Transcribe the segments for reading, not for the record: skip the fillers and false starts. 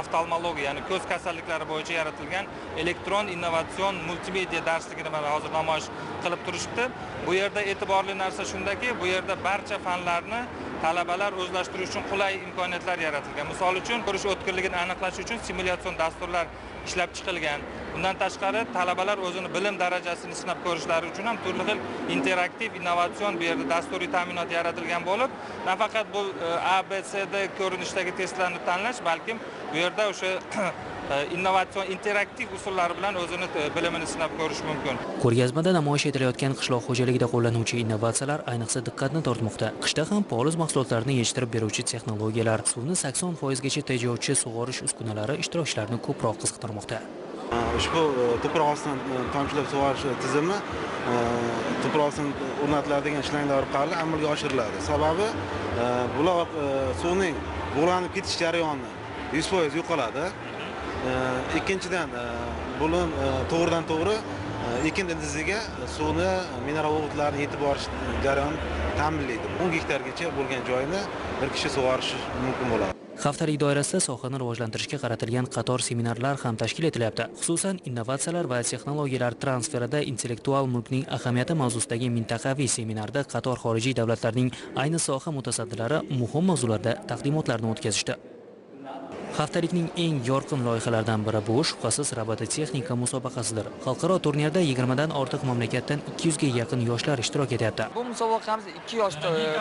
oftalmologiya, ya'ni ko'z kasalliklari bo'yicha yaratilgan elektron innovatsion multimedia darsligini mana hozir namoyish qilib turishibdi. Bu yerda e'tiborli narsa shundaki, bu yerda barcha fanlarni talabalar o'zlashtirish uchun qulay imkoniyatlar yaratilgan. Misol uchun, ko'rish o'tkirligini aniqlash uchun simulятsion dasturlar ishlab chiqilgan. Bundan tashqari talabalar o'zini bilim darajasini sinab ko'rishlari uchun ham turli xil interaktiv, innovatsion bu yerda dasturiy ta'minot yaratilgan bo'lib, nafaqat bu A, B, C, D ko'rinishdagi testlarni tanlash, balkim bu yerda o'sha innovatsion interaktiv usullari bilan o'zini bilimini sinab ko'rish mumkin. Ko'rgazmada namoyish etilayotgan qishloq xo'jaligida qo'llanuvchi innovatsiyalar ayniqsa diqqatni tortmoqda. Qishda ham poliz mahsulotlarini yetishtirib beruvchi texnologiyalar, suvni 80% gacha tejovchi sug'orish uskunalari ishtirokchilarni ko'proq qiziqtirmoqda. Ushbu to'proq ostidan tomchilab sug'orish tizimi to'proq ostidan o'rnatiladigan shlanglar orqali amalga oshiriladi. Sababi buloq suvning bug'lanib ketish jarayoni 100% yo'qoladi. Ikkinchidan, bulim to'g'ridan to'g'ri ekin ildiziga suvni, mineral o'g'itlarni yetib borish jarayoni ta'minlaydi. 10 gektargacha bo'lgan joyni bir kishi sug'orishi mumkin bo'ladi. Haftalik doirasida sohani rivojlantirishga qaratilgan qator seminarlar ham tashkil etilyapti. Xususan, innovatsiyalar va texnologiyalar transferida intellektual mulkning ahamiyati mavzusidagi mintaqaviy seminarda qator xorijiy davlatlarning ayni soha mutasaddilari muhim mavzularda taqdimotlarni o'tkazishdi. Haftalikning eng yorqin loyihalaridan biri bu shubhasiz robototexnika musobaqasidir. Xalqaro turnirda 20 dan ortiq mamlakatdan 200 ga yaqin yoshlar ishtirok etyapti. Bu musobaqamiz 2 yosh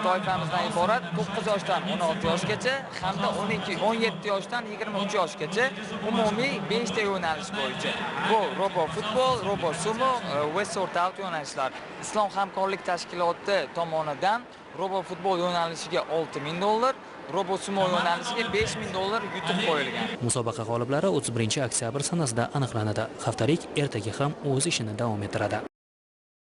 toifamizdan iborat, 9 yoshdan 16 yoshgacha hamda 17 yoshdan 23 yoshgacha umumiy 5 ta yo'nalish bo'yicha. Bu robo futbol, robo sumo va sort out yo'nalishlar. Islom hamkorlik tashkiloti tomonidan robo futbol yo'nalishiga $6000, robo sumo yo'nalishiga $5000 yutuq qo'yilgan. Musobaqa g'oliblari 31 oktyabr sanasida aniqlanadi. Haftalik ertaga ham o'z ishini davom ettiradi.